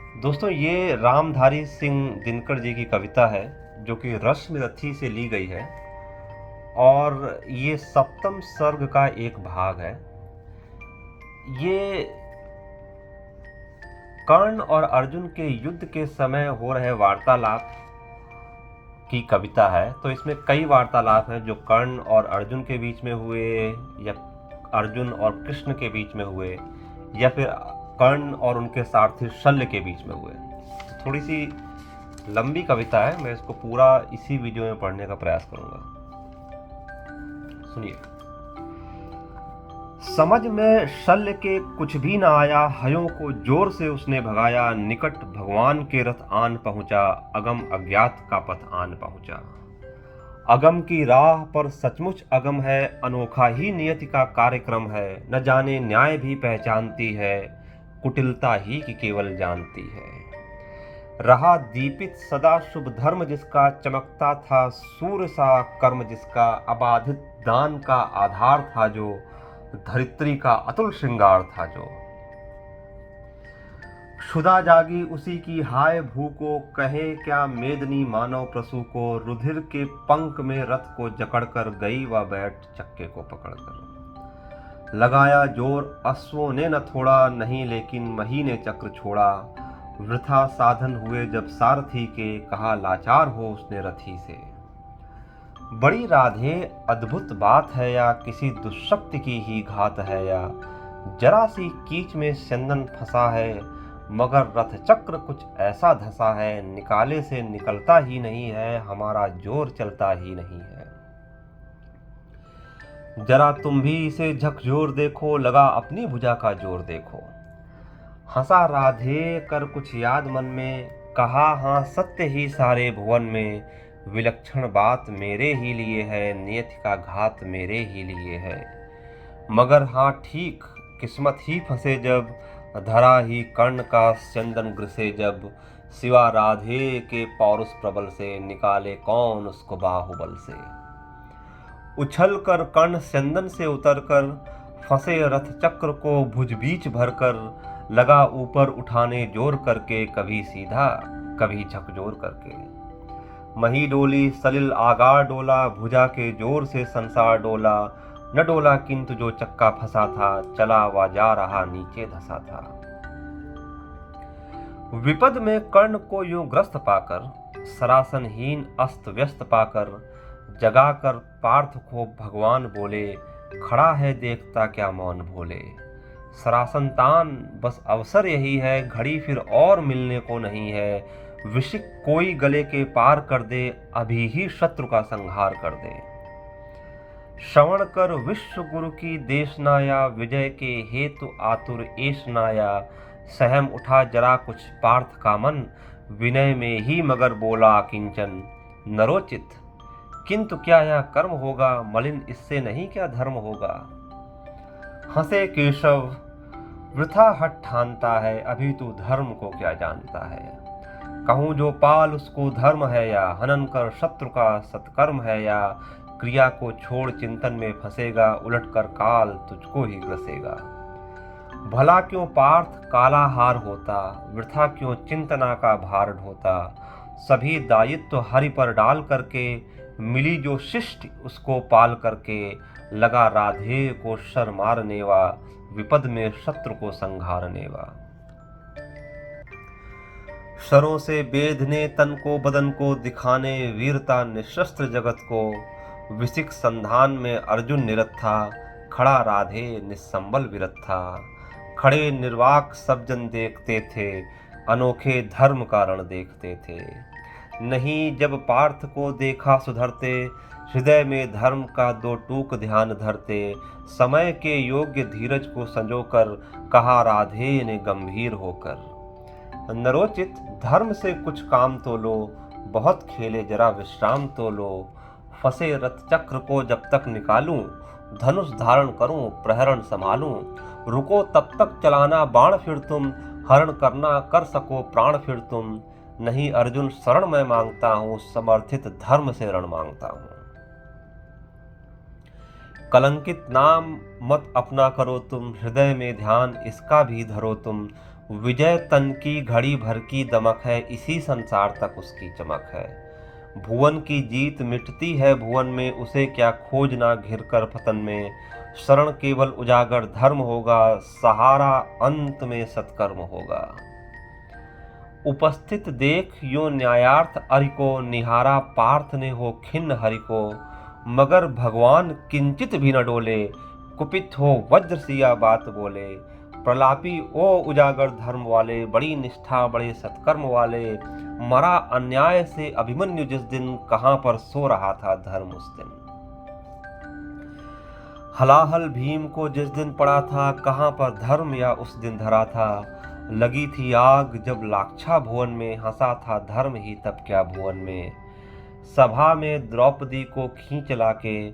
दोस्तों, ये रामधारी सिंह दिनकर जी की कविता है जो कि रश्मिरथी से ली गई है और ये सप्तम सर्ग का एक भाग है। ये कर्ण और अर्जुन के युद्ध के समय हो रहे वार्तालाप की कविता है। तो इसमें कई वार्तालाप हैं जो कर्ण और अर्जुन के बीच में हुए, या अर्जुन और कृष्ण के बीच में हुए, या फिर कर्ण और उनके सारथी शल्य के बीच में हुए। थोड़ी सी लंबी कविता है, मैं इसको पूरा इसी वीडियो में पढ़ने का प्रयास करूंगा। सुनिए। समझ में शल्य के कुछ भी न आया, हयों को जोर से उसने भगाया। निकट भगवान के रथ आन पहुंचा, अगम अज्ञात का पथ आन पहुंचा। अगम की राह पर सचमुच अगम है, अनोखा ही नियति का कार्यक्रम है। न जाने न्याय भी पहचानती है, कुटिलता ही की केवल जानती है। रहा दीपित सदा शुभ धर्म जिसका, चमकता था सूर्य सा कर्म जिसका। अबाधित दान का आधार था जो, धरित्री का अतुल श्रृंगार था जो। क्षुधा जागी उसी की हाय भू को, कहे क्या मेदनी मानव प्रसू को। रुधिर के पंख में रथ को जकड़कर गई वह बैठ, चक्के को पकड़कर। लगाया जोर अश्वों ने न थोड़ा, नहीं लेकिन मही ने चक्र छोड़ा। वृथा साधन हुए जब सारथी के, कहा लाचार हो उसने रथी से। बड़ी राधे अद्भुत बात है, या किसी दुष्शक्ति की ही घात है। या जरा सी कीच में स्यंदन फंसा है, मगर रथ चक्र कुछ ऐसा धंसा है। निकाले से निकलता ही नहीं है, हमारा जोर चलता ही नहीं है। जरा तुम भी इसे झकझोर देखो, लगा अपनी भुजा का जोर देखो। हंसा राधे कर कुछ याद मन में, कहा हाँ सत्य ही सारे भुवन में। विलक्षण बात मेरे ही लिए है, नियति का घात मेरे ही लिए है। मगर हाँ ठीक किस्मत ही फंसे जब, धरा ही कर्ण का स्यंदन ग्रसे जब। सिवा राधे के पौरुष प्रबल से, निकाले कौन उसको बाहुबल से। उछल कर कर्ण स्यंदन से उतर कर, फंसे रथ चक्र को भुज बीच भर कर। लगा ऊपर उठाने जोर करके, कभी सीधा कभी झकझोर करके। मही डोली सलिल आगार डोला, भुजा के जोर से संसार डोला। न डोला किंतु जो चक्का फंसा था, चला वा जा रहा नीचे धंसा था। विपद में कर्ण को यूं ग्रस्त पाकर, सरासनहीन अस्त व्यस्त पाकर। जगाकर पार्थ को भगवान बोले, खड़ा है देखता क्या मौन भोले। सरासन तान बस अवसर यही है, घड़ी फिर और मिलने को नहीं है। विशिक कोई गले के पार कर दे, अभी ही शत्रु का संहार कर दे। श्रवण कर विश्व गुरु की देशनाया, विजय के हेतु आतुर एशनाया। सहम उठा जरा कुछ पार्थ का मन, विनय में ही मगर बोला किंचन। नरोचित किंतु क्या यह कर्म होगा, मलिन इससे नहीं क्या धर्म होगा। हंसे केशव वृथा हट ठानता है, अभी तू धर्म को क्या जानता है। कहूँ जो पाल उसको धर्म है, या हनन कर शत्रु का सत्कर्म है। या क्रिया को छोड़ चिंतन में फंसेगा, उलट कर काल तुझको ही ग्रसेगा। भला क्यों पार्थ काला हार होता, वृथा क्यों चिंतना का भार ढोता। सभी दायित्व हरि पर डाल करके, मिली जो शिष्ट उसको पाल करके। लगा राधे को शर मारने वा, विपद में शत्रु को संघारने वा। शरों से बेधने तन को बदन को, दिखाने वीरता निशस्त्र जगत को। विसिक संधान में अर्जुन निरत था, खड़ा राधे निस्संबल विरत था। खड़े निर्वाक सब जन देखते थे, अनोखे धर्म का रण देखते थे। नहीं जब पार्थ को देखा सुधरते, हृदय में धर्म का दो टूक ध्यान धरते। समय के योग्य धीरज को संजोकर, कहा राधे ने गंभीर होकर। नरोचित धर्म से कुछ काम तो लो, बहुत खेले जरा विश्राम तो लो। फंसे रथ चक्र को जब तक निकालूं, धनुष धारण करूं प्रहरण संभालूं। रुको तब तक चलाना बाण फिर तुम, हरण करना कर सको प्राण फिर तुम। नहीं अर्जुन शरण मैं मांगता हूं, समर्थित धर्म से रण मांगता हूं। कलंकित नाम मत अपना करो तुम, हृदय में ध्यान इसका भी धरो तुम। विजय तन की घड़ी भर की दमक है, इसी संसार तक उसकी चमक है। भुवन की जीत मिटती है भुवन में, उसे क्या खोजना घिर कर पतन में। शरण केवल उजागर धर्म होगा, सहारा अंत में सत्कर्म होगा। उपस्थित देख यो न्यायार्थ अरि को, निहारा पार्थ ने हो खिन्न हरि को। मगर भगवान किंचित भी न डोले, कुपित हो वज्र सिया बात बोले। प्रलापी ओ उजागर धर्म वाले, बड़ी निष्ठा बड़े सत्कर्म वाले। मरा अन्याय से अभिमन्यु जिस दिन, कहां पर सो रहा था धर्म उस दिन। हलाहल भीम को जिस दिन पड़ा था, कहां पर धर्म या उस दिन धरा था। लगी थी आग जब लाक्षा भुवन में, हंसा था धर्म ही तब क्या भुवन में। सभा में द्रौपदी को खींच लाके,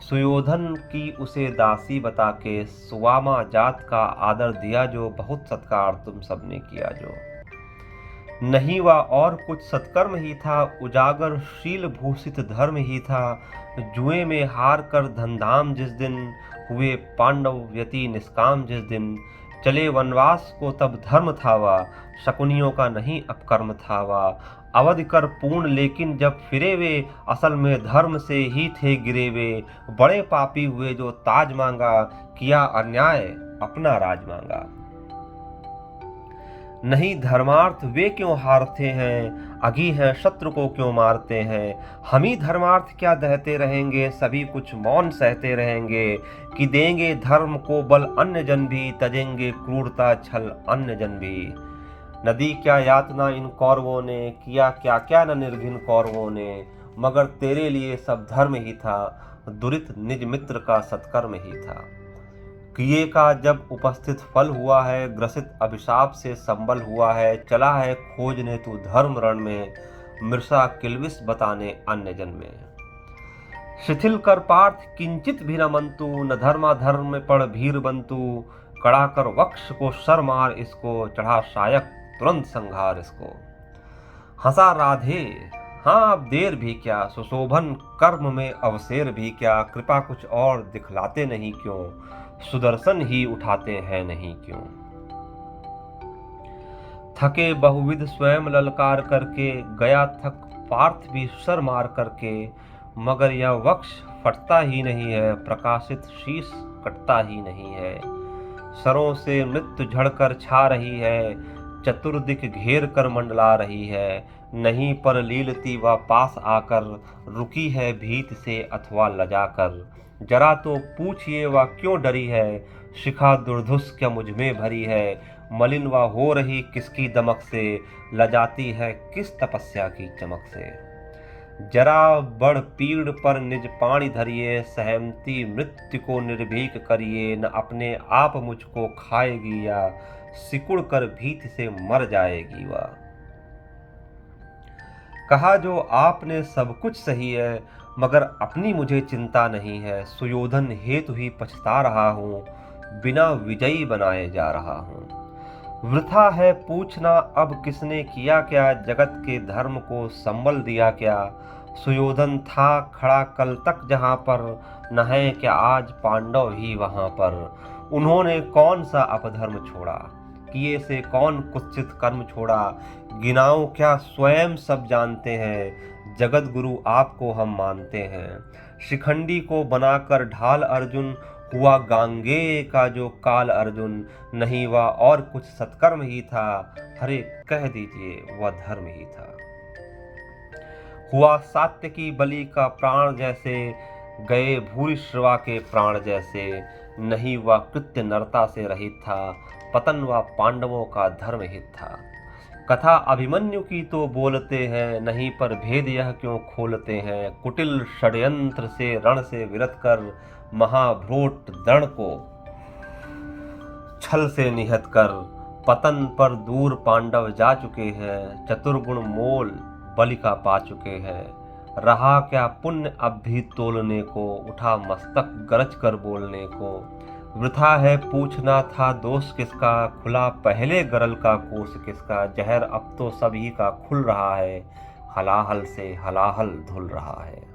सुयोधन की उसे दासी बता के। सुवामा जात का आदर दिया जो, बहुत सत्कार तुम सबने किया जो। नहीं वह और कुछ सत्कर्म ही था, उजागर शील भूषित धर्म ही था। जुए में हार कर धनधाम जिस दिन, हुए पांडव व्यति निष्काम जिस दिन। चले वनवास को तब धर्म था वा, शकुनियों का नहीं अपकर्म था वा। अवधि कर पूर्ण लेकिन जब फिरे वे, असल में धर्म से ही थे गिरे वे। बड़े पापी हुए जो ताज मांगा, किया अन्याय अपना राज मांगा। नहीं धर्मार्थ वे क्यों हारते हैं, अघी हैं शत्रु को क्यों मारते हैं। हम ही धर्मार्थ क्या दहते रहेंगे, सभी कुछ मौन सहते रहेंगे। कि देंगे धर्म को बल अन्य जन भी, तजेंगे क्रूरता छल अन्य जन भी। नदी क्या यातना इन कौरवों ने, किया क्या क्या न निर्घिन कौरवों ने। मगर तेरे लिए सब धर्म ही था, दुरित निज मित्र का सत्कर्म ही था। किए का जब उपस्थित फल हुआ है, ग्रसित अभिशाप से संबल हुआ है। चला है खोजने तू धर्म रण में, मृषा किल्विष बताने अन्य जन में। शिथिल कर पार्थ किंचित भी न मंतु, न धर्माधर्म में पड़ भीर बंतु। कड़ा कर वक्ष को शर मार इसको, चढ़ा शायक तुरंत संहार इसको। हंसा राधे हाँ अब देर भी क्या, सुशोभन कर्म में अवसेर भी क्या। कृपा कुछ और दिखलाते नहीं क्यों, सुदर्शन ही उठाते हैं नहीं क्यों। थके बहुविध स्वयं ललकार करके, गया थक पार्थ भी सर मार करके। मगर यह वक्ष फटता ही नहीं है, प्रकाशित शीश कटता ही नहीं है। सरों से मृत्यु झड़कर छा रही है, चतुर्दिक घेर कर मंडला रही है। नहीं पर लीलती व पास आकर, रुकी है भीत से अथवा लजाकर। जरा तो पूछिए वह क्यों डरी है, शिखा दुर्धुष क्या मुझ में भरी है। मलिन व हो रही किसकी दमक से, लजाती है किस तपस्या की चमक से। जरा बड़ पीड़ पर निज पाणी धरिए, सहमती मृत्यु को निर्भीक करिए। न अपने आप मुझको खाएगी, या सिकुड़ कर भीत से मर जाएगी वह। कहा जो आपने सब कुछ सही है, मगर अपनी मुझे चिंता नहीं है। सुयोधन हेतु ही पछता रहा हूँ, बिना विजयी बनाए जा रहा हूँ। वृथा है पूछना अब किसने किया क्या, जगत के धर्म को संबल दिया क्या। सुयोधन था खड़ा कल तक जहाँ पर, न है क्या आज पांडव ही वहाँ पर। उन्होंने कौन सा अपधर्म छोड़ा, किए से कौन कुत्सित कर्म छोड़ा। गिनाओ क्या स्वयं सब जानते हैं, जगत गुरु आपको हम मानते हैं। शिखंडी को बनाकर ढाल अर्जुन, हुआ गांगेय का जो काल अर्जुन। नहीं वह और कुछ सत्कर्म ही था, हरे कह दीजिए वह धर्म ही था। हुआ सात्यकी बलि का प्राण जैसे, गए भूरिश्रवा के प्राण जैसे। नहीं वह कृत्य नरता से रहित था, पतन व पांडवों का धर्म हित था। कथा अभिमन्यु की तो बोलते हैं, नहीं पर भेद यह क्यों खोलते हैं। कुटिल षड्यंत्र से रण से विरत कर, महाभ्रोट दर्ण को छल से निहत कर। पतन पर दूर पांडव जा चुके हैं, चतुर्गुण मोल बलि का पा चुके हैं। रहा क्या पुण्य अब भी तोलने को, उठा मस्तक गरज कर बोलने को। वृथा है पूछना था दोष किसका, खुला पहले गरल का कोष किसका। जहर अब तो सभी का खुल रहा है, हलाहल से हलाहल धुल रहा है।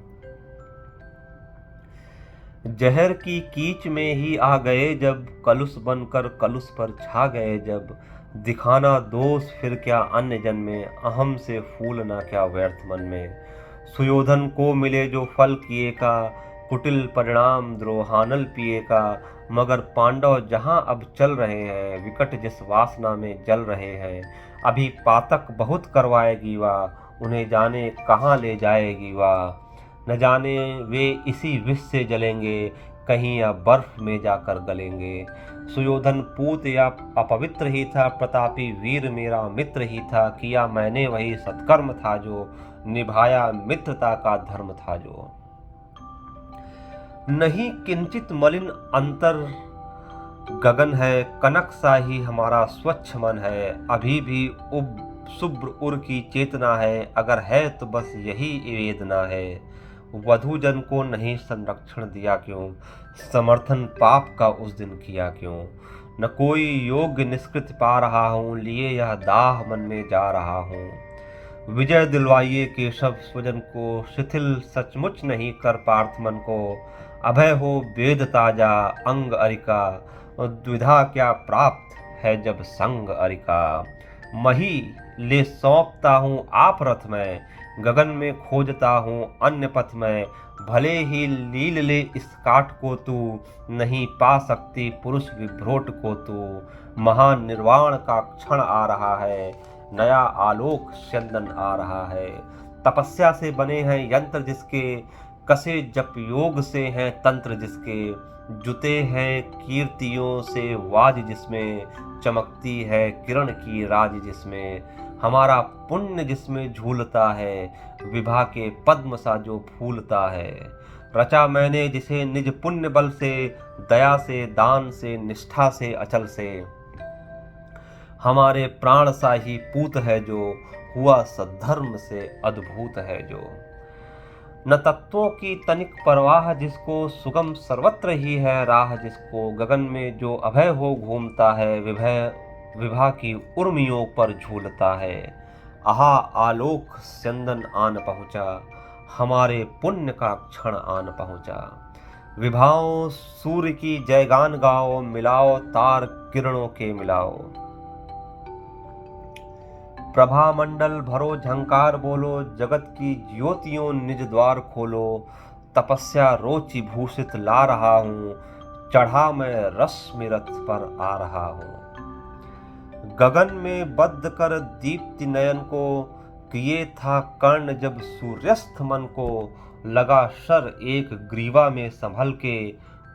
जहर की कीच में ही आ गए जब, कलुष बनकर कलुष पर छा गए जब। दिखाना दोष फिर क्या अन्य जन में, अहम से फूलना क्या व्यर्थ मन में। सुयोधन को मिले जो फल किए का, कुटिल परिणाम द्रोहानल पिए का। मगर पांडव जहां अब चल रहे हैं, विकट जिस वासना में जल रहे हैं। अभी पातक बहुत करवाएगी वाह, उन्हें जाने कहाँ ले जाएगी वाह। न जाने वे इसी विष से जलेंगे, कहीं या बर्फ में जाकर गलेंगे। सुयोधन पूत या अपवित्र ही था, प्रतापी वीर मेरा मित्र ही था। किया मैंने वही सत्कर्म था जो, निभाया मित्रता का धर्म था जो। नहीं किंचित मलिन अंतर गगन है, कनक सा ही हमारा स्वच्छ मन है। अभी भी उब शुभ्र उर की चेतना है, अगर है तो बस यही वेदना है। वधू जन को नहीं संरक्षण दिया क्यों, समर्थन पाप का उस दिन किया क्यों। न कोई योग्य निष्कृत पा रहा हूँ, लिए यह दाह मन में जा रहा हूँ। विजय दिलवाइए केशव स्वजन को, शिथिल सचमुच नहीं कर पार्थ मन को। अभय हो वेद ताजा अंग अरिका, द्विधा क्या प्राप्त है जब संग अरिका। मही ले सौंपता हूँ आप रथ में, गगन में खोजता हूँ अन्य पथ में। भले ही लील ले इस काठ को तू, नहीं पा सकती पुरुष विभ्रोट को तू। महान निर्वाण का क्षण आ रहा है, नया आलोक स्यंदन आ रहा है। तपस्या से बने हैं यंत्र जिसके, कसे जप योग से हैं तंत्र जिसके। जुते हैं कीर्तियों से वाज जिसमें, चमकती है किरण की राज जिसमें। हमारा पुण्य जिसमें झूलता है, विभा के पद्म सा जो फूलता है। रचा मैंने जिसे निज पुण्य बल से, दया से दान से निष्ठा से अचल से। हमारे प्राण सा ही पूत है जो, हुआ सद्धर्म से अद्भुत है जो। न तत्वों की तनिक परवाह जिसको, सुगम सर्वत्र ही है राह जिसको। गगन में जो अभय हो घूमता है, विभा की उर्मियों पर झूलता है। आहा आलोक स्यंदन आन पहुँचा, हमारे पुण्य का क्षण आन पहुँचा। विभाओं सूर्य की जयगान गाओ, मिलाओ तार किरणों के मिलाओ। प्रभा मंडल भरो झंकार बोलो, जगत की ज्योतियों निज द्वार खोलो। तपस्या रोचि भूषित ला रहा हूँ, चढ़ा मैं रश्मि रथ पर आ रहा हूँ। गगन में बद्ध कर दीप्ति नयन को, किए था कर्ण जब सूर्यस्त मन को। लगा शर एक ग्रीवा में संभल के,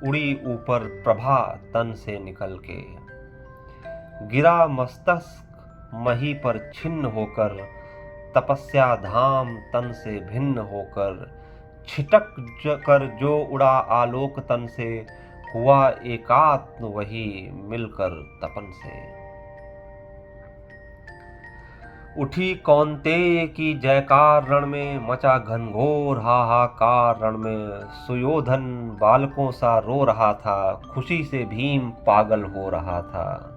उड़ी ऊपर प्रभा तन से निकल के। गिरा मस्तक मही पर छिन्न होकर, तपस्या धाम तन से भिन्न होकर। छिटक कर जो उड़ा आलोक तन से, हुआ एकात्म वही मिलकर तपन से। उठी कौन्तेय की जयकार रण में, मचा घनघोर हाहाकार रण में। सुयोधन बालकों सा रो रहा था, खुशी से भीम पागल हो रहा था।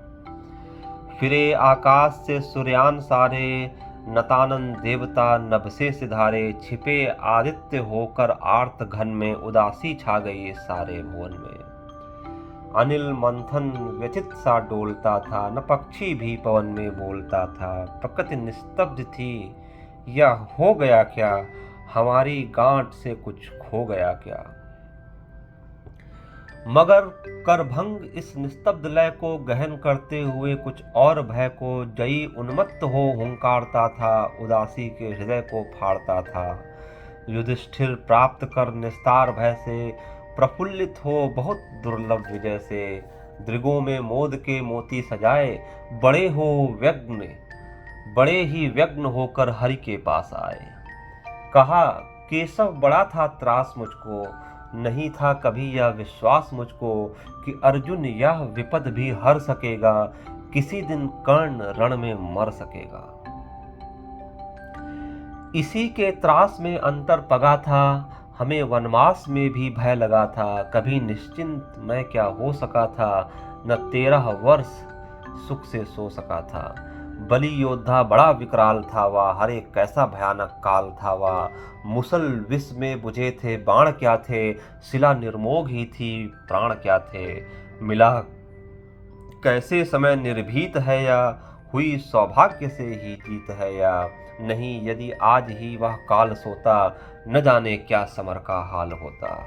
फिरे आकाश से सूर्यान सारे, नतानन देवता नभ से सिधारे। छिपे आदित्य होकर आर्त घन में, उदासी छा गई सारे भुवन में। अनिल मंथन व्यथित सा डोलता था, न पक्षी भी पवन में बोलता था। प्रकृति निस्तब्ध थी, यह हो गया क्या, हमारी गांठ से कुछ खो गया क्या। मगर करभंग इस निस्तब्ध लय को गहन करते हुए, कुछ और भय को जयी उन्मत्त हो हुंकारता था। उदासी के हृदय को फाड़ता था। युधिष्ठिर प्राप्त कर निस्तार भय से, प्रफुल्लित हो बहुत दुर्लभ विजय से। दृगों में मोद के मोती सजाए, बड़े ही व्यग्न होकर हरि के पास आए। कहा केशव बड़ा था त्रास मुझको, नहीं था कभी यह विश्वास मुझको कि अर्जुन यह विपद भी हर सकेगा। किसी दिन कर्ण रण में मर सकेगा। इसी के त्रास में अंतर पगा था, हमें वनवास में भी भय लगा था। कभी निश्चिंत मैं क्या हो सका था, न 13 वर्ष सुख से सो सका था। बलि योद्धा बड़ा विकराल था वह, हरे कैसा भयानक काल था वह। मुसल विष में बुझे थे बाण क्या थे, शिला निर्मोग ही थी प्राण क्या थे। मिला कैसे समय निर्भीत है या, हुई सौभाग्य से ही जीत है या नहीं, यदि आज ही वह काल सोता, न जाने क्या समर का हाल होता।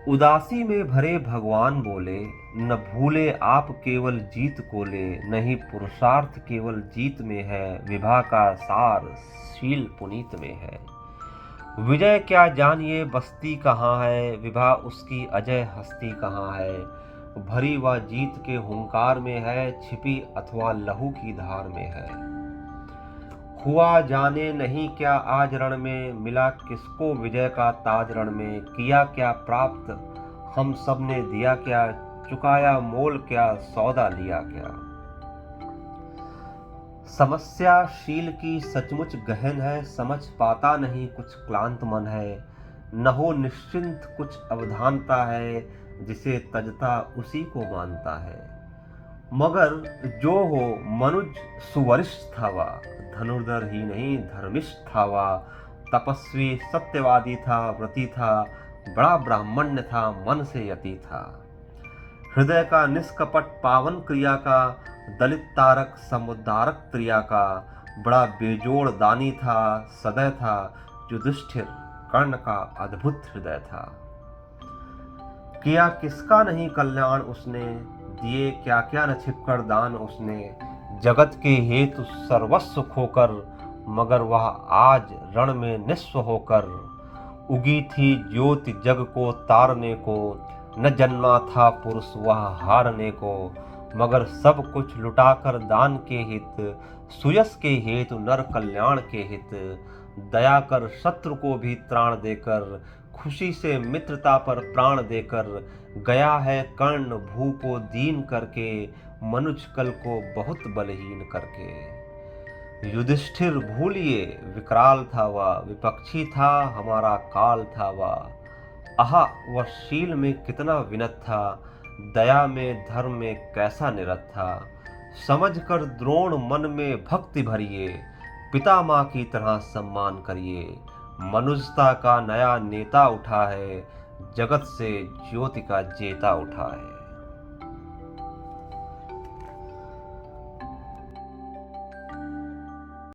उदासी में भरे भगवान बोले, न भूले आप केवल जीत को ले, नहीं पुरुषार्थ केवल जीत में है, विभा का सार शील पुनीत में है। विजय क्या जानिए बस्ती कहाँ है, विभा उसकी अजय हस्ती कहाँ है। भरी वह जीत के हुंकार में है, छिपी अथवा लहू की धार में है। हुआ जाने नहीं क्या आज रण में, मिला किसको विजय का ताज रण में। किया क्या प्राप्त हम सब ने दिया क्या, चुकाया मोल क्या सौदा लिया क्या। समस्या शील की सचमुच गहन है, समझ पाता नहीं कुछ क्लांत मन है। न हो निश्चिंत कुछ अवधानता है, जिसे तजता उसी को मानता है। मगर जो हो मनुज सुवरिष्ठ था वा, धनुर्धर ही नहीं धर्मिष्ठ था वा। तपस्वी सत्यवादी था, व्रती था, बड़ा ब्राह्मण्य था, मन से यति था। हृदय का निष्कपट पावन क्रिया का, दलित तारक समुद्धारक क्रिया का। बड़ा बेजोड़ दानी था, सदय था, युधिष्ठिर कर्ण का अद्भुत हृदय था। किया किसका नहीं कल्याण उसने, दिए क्या क्या न छिपकर दान उसने। जगत के हेतु सर्वस्व खोकर, मगर वह आज रण में निस्व होकर। उगी थी ज्योति जग को तारने को, न जन्मा था पुरुष वह हारने को। मगर सब कुछ लुटाकर दान के हित, सुयस के हेतु नर कल्याण के हित। दया कर शत्रु को भी त्राण देकर, खुशी से मित्रता पर प्राण देकर। गया है कर्ण भू को दीन करके, मनुज कल को बहुत बलहीन करके। युधिष्ठिर भूलिए विकराल था वह, विपक्षी था हमारा काल था वह। आहा वह शील में कितना विनत था, दया में धर्म में कैसा निरत था। समझ कर द्रोण मन में भक्ति भरिए, पिता माँ की तरह सम्मान करिए। मनुष्यता का नया नेता उठा है, जगत से ज्योति का जेता उठा है।